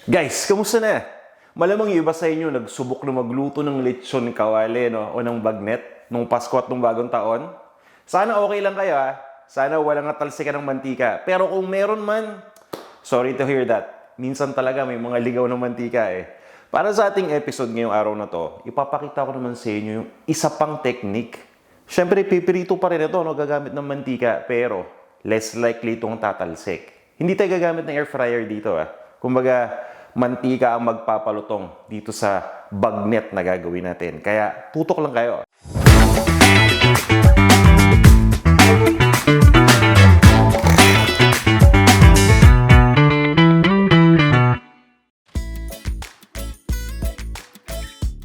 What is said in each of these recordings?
Guys, kamusta na? Malamang yung iba sa inyo nagsubok na magluto ng lechon kawali, no? O ng bagnet nung Pasko at nung Bagong Taon. Sana okay lang kayo, ha? Sana walang natalsikan ng mantika. Pero kung meron man, sorry to hear that. Minsan talaga may mga ligaw ng mantika, eh. Para sa ating episode ngayong araw na to, ipapakita ko naman sa inyo yung isa pang technique. Siyempre, pipirito pa rin ito, no? Gagamit ng mantika, pero less likely itong tatalsik. Hindi tayo gagamit ng air fryer dito, ha? Kumbaga, mantika ang magpapalutong dito sa bagnet na gagawin natin. Kaya tutok lang kayo.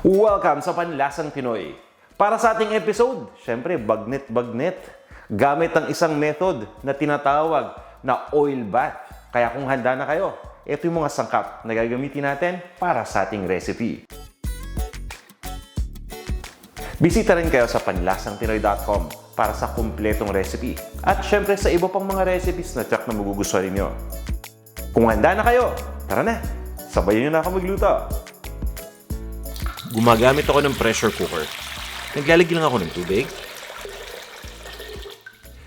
Welcome sa Panlasang Pinoy. Para sa ating episode, syempre bagnet. Gamit ang isang method na tinatawag na oil bath. Kaya kung handa na kayo, ito yung mga sangkap na gagamitin natin para sa ating recipe. Bisita rin kayo sa panlasangpinoy.com para sa kumpletong recipe. At syempre sa iba pang mga recipes na tiyak na magugustuhan ninyo. Kung handa na kayo, tara na! Sabayan nyo na ako magluto. Gumagamit ako ng pressure cooker. Naglalagay lang ako ng tubig.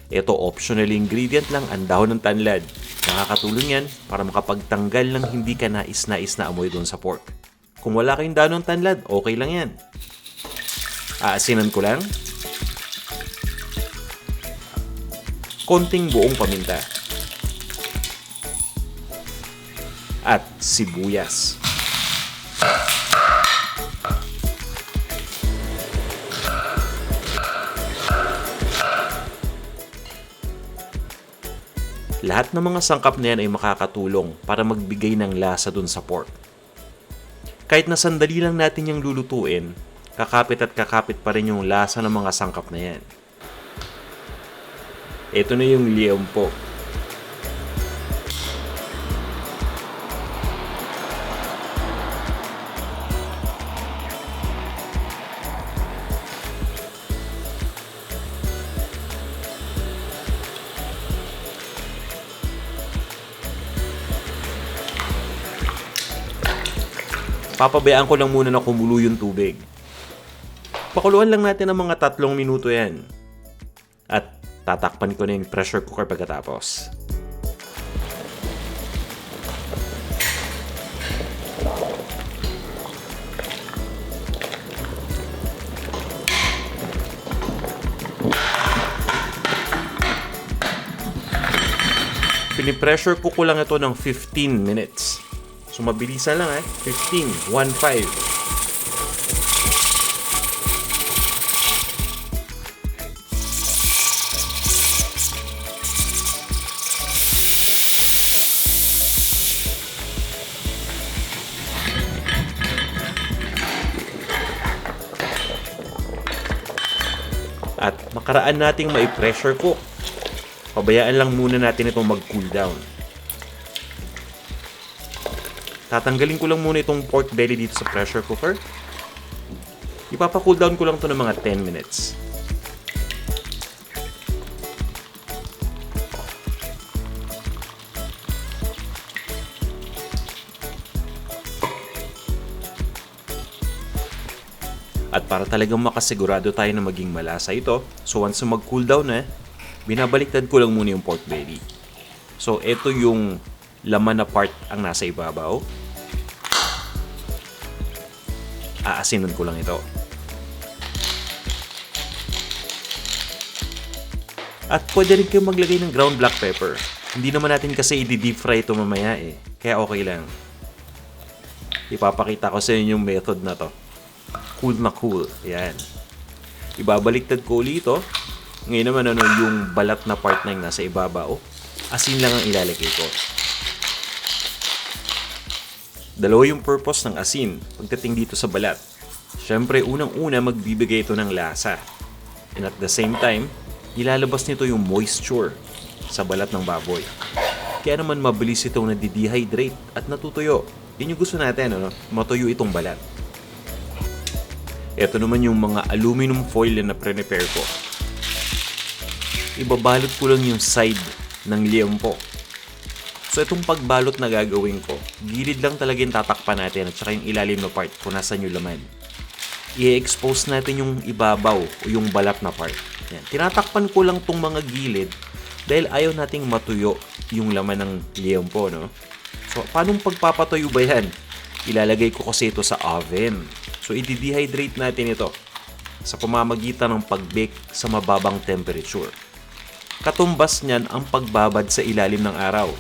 Ito optional ingredient lang, ang dahon ng tanlad. Nakakatulong yan para makapagtanggal ng hindi ka nais-nais na amoy doon sa pork. Kung wala kayong dahon ng tanlad, okay lang yan. Aasinan ko lang. Konting buong paminta. At sibuyas. Lahat ng mga sangkap na yan ay makakatulong para magbigay ng lasa dun sa pork. Kahit na sandali lang natin yung lulutuin, kakapit at kakapit pa rin yung lasa ng mga sangkap na yan. Ito na yung liempo. Papabayaan ko lang muna na kumulo yung tubig. Pakuluan lang natin ng mga 3 minuto yan. At tatakpan ko na yung pressure cooker pagkatapos. Pinipressure cook ko lang ito ng 15 minutes. So, mabilisan lang 15, 1-5. At makaraan nating mai-pressure cook. Pabayaan lang muna natin itong mag-cool down. Tatanggalin ko lang muna itong pork belly dito sa pressure cooker. Ipapa-cool down ko lang ito ng mga 10 minutes. At para talagang makasigurado tayo na maging malasa ito, so once na mag-cool down binabaliktad ko lang muna yung pork belly. So ito yung laman na part ang nasa ibabaw. Aasinan ko lang ito. At pwede rin kayong maglagay ng ground black pepper. Hindi naman natin kasi i-deep fry ito mamaya Kaya okay lang. Ipapakita ko sa inyo yung method na to. Cool na cool. Yan. Ibabaliktad ko ulit ito. Ngayon naman yung balat na part na yung nasa ibabaw. Asin lang ang ilalagay ko. Dalawa yung purpose ng asin pagdating dito sa balat. Siyempre, unang-una magbibigay ito ng lasa. And at the same time, ilalabas nito yung moisture sa balat ng baboy. Kaya naman mabilis itong nadidehydrate at natutuyo. Yun yung gusto natin, matuyo itong balat. Ito naman yung mga aluminum foil na prepare ko. Ibabalot ko lang yung side ng liempo. So itong pagbalot na gagawin ko, Gilid lang talaga yung tatakpan natin at saka yung ilalim na part kung nasan yung laman. I-expose natin yung ibabaw o yung balat na part. Yan. Tinatakpan ko lang tong mga gilid dahil ayaw nating matuyo yung laman ng liempo, no? So, paanong pagpapatuyo ba yan? Ilalagay ko kasi ito sa oven. So, i-dehydrate natin ito sa pamamagitan ng pag-bake sa mababang temperature. Katumbas niyan ang pagbabad sa ilalim ng araw.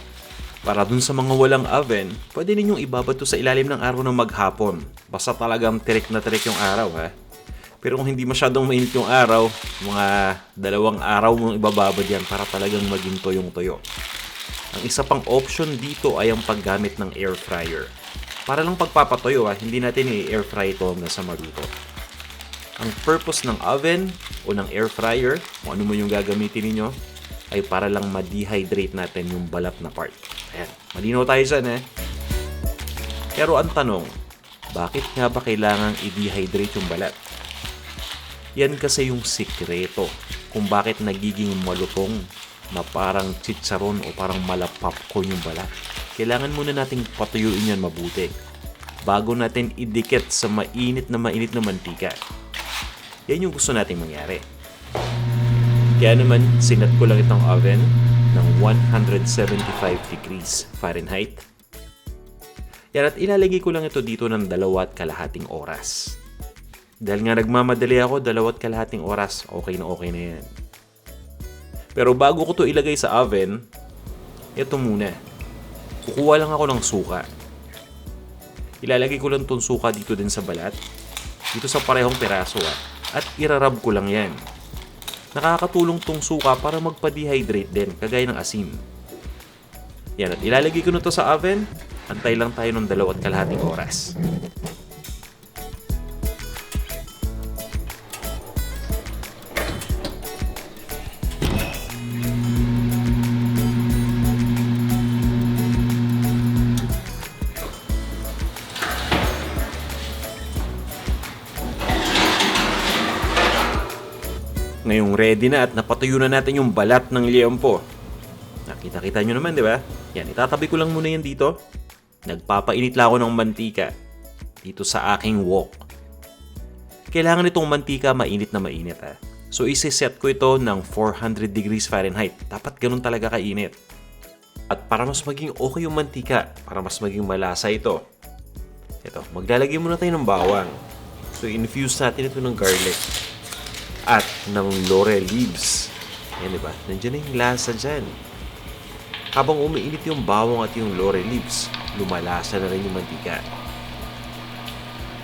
Para dun sa mga walang oven, pwede ninyong ibabad to sa ilalim ng araw ng maghapon. Basta talagang tirik na tirik yung araw, ha? Pero kung hindi masyadong mainit yung araw, mga 2 araw mong ibababad yan para talagang maging toyong-toyo. Ang isa pang option dito ay ang paggamit ng air fryer. Para lang pagpapatoyo, hindi natin i-air fry ito hanggang sa maluto. Ang purpose ng oven o ng air fryer, kung ano mo yung gagamitin ninyo, ay para lang ma-dehydrate natin yung balat na part. Ayan, malinaw tayo dyan, eh. Pero ang tanong, bakit nga ba kailangang i-dehydrate yung balat? Yan kasi yung sikreto kung bakit nagiging malutong na parang chicharon o parang malapopcorn yung balat. Kailangan muna nating patuyuin yan mabuti bago natin idikit sa mainit na mantika. Yan yung gusto nating mangyari. Kaya naman, sinat ko lang itong oven ng 175 degrees Fahrenheit. Yan, at ilalagay ko lang ito dito ng 2.5 oras. Dahil nga nagmamadali ako, 2.5 oras, okay na yan. Pero bago ko to ilagay sa oven, ito muna. Kukuha lang ako ng suka. Ilalagay ko lang itong suka dito din sa balat, dito sa parehong peraso, at irarab ko lang yan. Nakakatulong tong suka para magpa-dehydrate din, kagaya ng asin. Yan, at ilalagay ko na to sa oven. Antay lang tayo ng 2.5 oras. Ngayong ready na at napatuyo na natin yung balat ng liempo. Nakita-kita nyo naman, di ba? Yan, itatabi ko lang muna yan dito. Nagpapainit lang ako ng mantika dito sa aking wok. Kailangan itong mantika mainit na mainit, ha. So, isi-set ko ito ng 400 degrees Fahrenheit. Dapat ganun talaga kainit. At para mas maging okay yung mantika, para mas maging malasa ito, maglalagay muna tayo ng bawang. So, infuse natin ito ng garlic at ng laurel leaves. Yan, diba? Nandiyan na yung lasa dyan. Habang umiinit yung bawang at yung laurel leaves, lumalasa na rin yung mantika.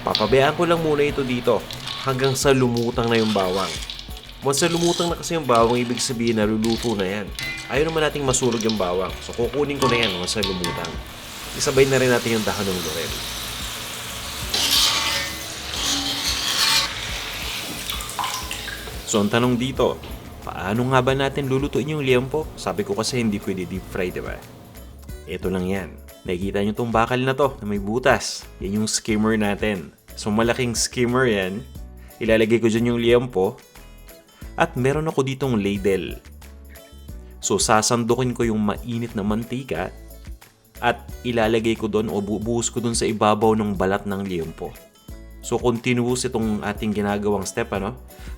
Papabayaan ko lang muna ito dito hanggang sa lumutang na yung bawang. Once na lumutang na kasi yung bawang, ibig sabihin na luluto na yan. Ayaw naman nating masurog yung bawang. So kukunin ko na yan once na lumutang. Isabay na rin natin yung dahon ng laurel. So, ang tanong dito, paano nga ba natin lulutuin yung liempo? Sabi ko kasi hindi pwede deep fry, diba? Ito lang yan. Nakikita nyo tong bakal na to na may butas. Yan yung skimmer natin. So, malaking skimmer yan. Ilalagay ko dyan yung liempo. At meron ako ditong ladle. So, sasandukin ko yung mainit na mantika at ilalagay ko doon o bubuhos ko doon sa ibabaw ng balat ng liempo. So, continuous itong ating ginagawang step,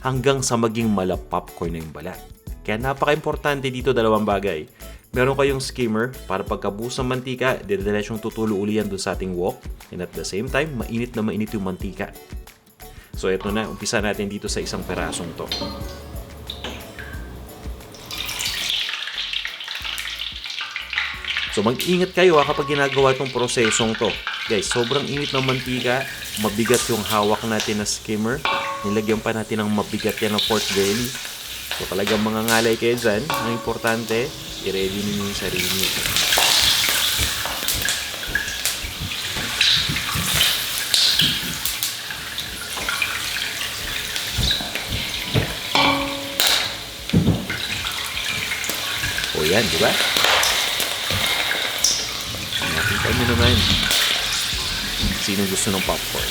hanggang sa maging malapopcorn na yung balat. Kaya napaka-importante dito 2 bagay. Meron kayong skimmer para pagkabuhos ng mantika, diretsyong tutulo uli yan doon sa ating wok. And at the same time, mainit na mainit yung mantika. So, ito na. Umpisa natin dito sa isang perasong to. So, mag-ingat kayo kapag ginagawa itong prosesong to. Guys, sobrang init ng mantika, mabigat yung hawak natin na skimmer. Nilagyan pa natin ng mabigat yan na pork belly. So, talagang mga ngalay kayo dyan. Ang importante, i-ready ninyo yung sarili nyo. O yan, di ba? Nakita nyo naman. Sino gusto ng popcorn?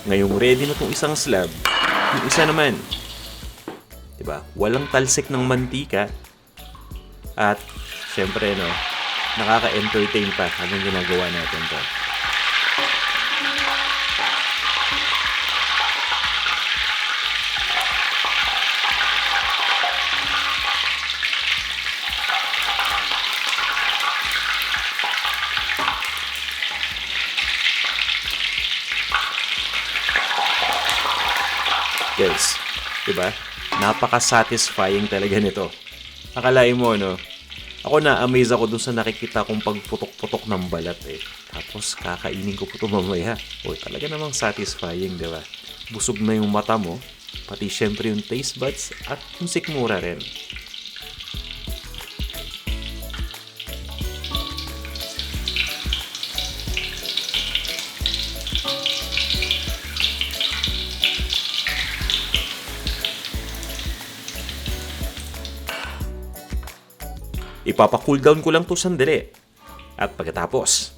Ngayong ready na tong isang slab, yung isa naman. Diba? Walang talsik ng mantika. At, syempre, no, nakaka-entertain pa habang ginagawa natin to. Guys, diba? Napaka-satisfying talaga nito. Akalain mo, no? Ako na-amaze ako dun sa nakikita kong pagputok-putok ng balat eh. Tapos kakainin ko po ito mamaya. O, talaga namang satisfying, diba? Busog na yung mata mo, pati syempre yung taste buds at yung sikmura rin. Ipapa-cool down ko lang to sandali. At pagkatapos,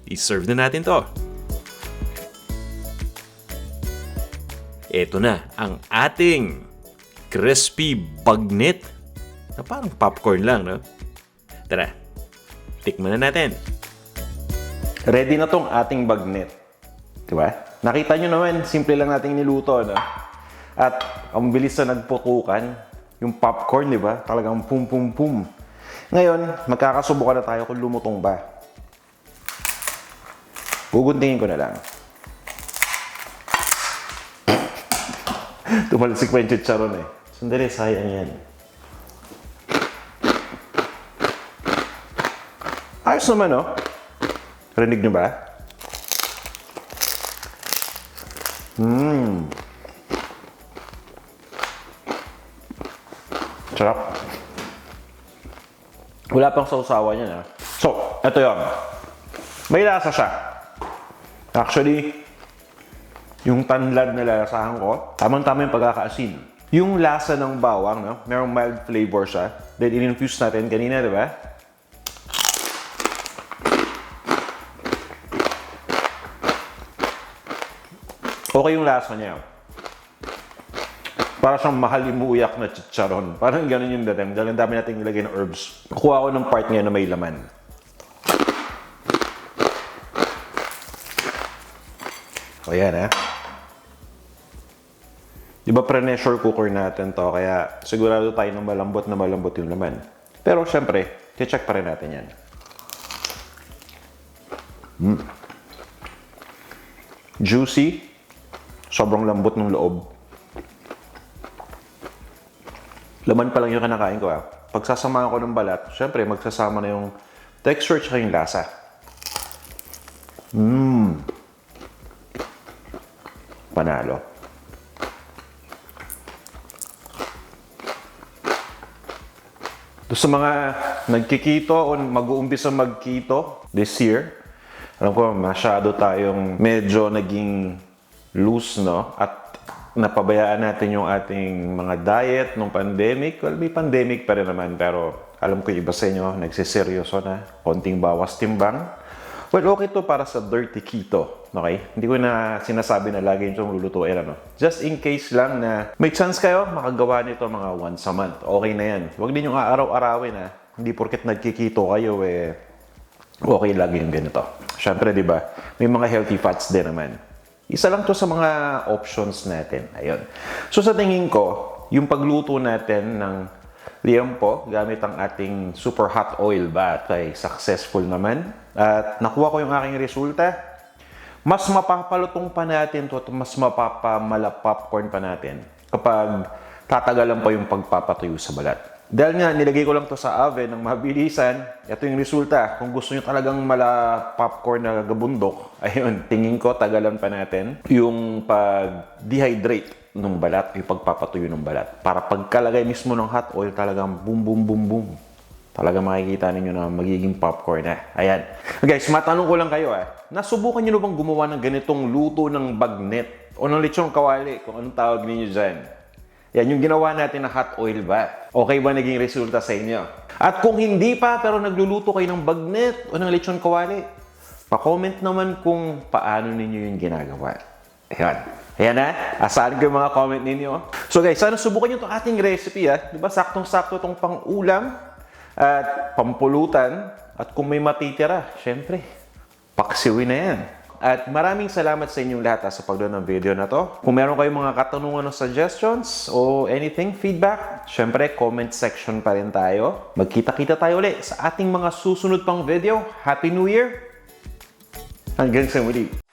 i-serve na natin to. Ito na ang ating crispy bagnet na parang popcorn lang, no? Tara, tikman na natin. Ready na tong ating bagnet. Diba? Nakita nyo naman, simple lang nating niluto, no? At ang bilis na nagputukan, yung popcorn, diba? Talagang pum pum pum. Ngayon, magkakasubukan na tayo kung lumutong ba. Guguntingin ko na lang. Tumalsik pa yung chicharon eh. Sandali, sayang yan. Ayos naman, no? Rinig nyo ba? Sarap. Wala pang sausawa niya, ha? So, ito yun. May lasa siya. Actually, yung tanlad na lasahan ko, tamang-tama yung pagkakaasin. Yung lasa ng bawang, no? Merong mild flavor siya. Then, in-infuse natin kanina, di ba? Okay yung lasa niya. Para siyang mahalimuyak na chicharon. Parang ganun yung dating. Dahil ang dami natin nilagay ng herbs. Kuha ko ng part ngayon na may laman. O yan, ha? Di ba pre-pressure cooker natin to? Kaya sigurado tayo ng malambot yung laman. Pero syempre, check pa rin natin yan. Juicy. Sobrang lambot ng loob. Laman pa lang yung kinakain ko, ha. Pagsasamahan ko ng balat, syempre magsasama na yung texture at yung lasa. Panalo. Sa mga nagkikito o mag-uumpisa magkito this year, alam ko masyado tayong medyo naging loose, no? At napabayaan natin yung ating mga diet nung pandemic. Well, may pandemic pa rin naman, pero alam ko iba sa inyo, nagsiseryoso na, konting bawas timbang. Well, okay to para sa dirty keto, okay? Hindi ko na sinasabi na lagi yung lulutuin, ano? Just in case lang na may chance kayo, makagawa nito mga once a month. Okay na yan. Huwag din yung araw-arawin, ha? Hindi porket nagkikito kayo, okay lagi yung ganito. Siyempre, di ba? May mga healthy fats din naman. Isa lang to sa mga options natin. Ayun. So sa tingin ko, yung pagluto natin ng liempo gamit ang ating super hot oil bath ay successful naman. At nakuha ko yung aking resulta. Mas mapapalutong pa natin to at mas mapapamala popcorn pa natin kapag tatagalan pa yung pagpapatuyo sa balat. Dahil nga, nilagay ko lang to sa oven ng mabilisan. Ito yung resulta. Kung gusto nyo talagang mala popcorn na gabundok, ayun, tingin ko, tagalan pa natin yung pag-dehydrate ng balat, yung pagpapatuyo ng balat. Para pagkalagay mismo ng hot oil, talagang boom, boom, boom, boom. Talagang makikita ninyo na magiging popcorn na. Ayan. Guys, matanong ko lang kayo, nasubukan nyo na bang gumawa ng ganitong luto ng bagnet o ng lechong kawali, kung anong tawag ninyo dyan? Yan, yung ginawa natin na hot oil bath. Okay ba naging resulta sa inyo? At kung hindi pa, pero nagluluto kayo ng bagnet o ng lechon kawali, pa-comment naman kung paano ninyo yung ginagawa. Ayan. Ayan na. Asahan ko yung mga comment ninyo. So guys, sana subukan nyo itong ating recipe. Diba? Saktong-sakto itong pang-ulam at pampulutan. At kung may matitira, syempre, paksiwin na yan. At maraming salamat sa inyong lahat sa pagnood ng video na to. Kung meron kayong mga katanungan o suggestions o anything, feedback, syempre, comment section pa rin tayo. Magkita-kita tayo ulit sa ating mga susunod pang video. Happy New Year! Hanggang sa muli!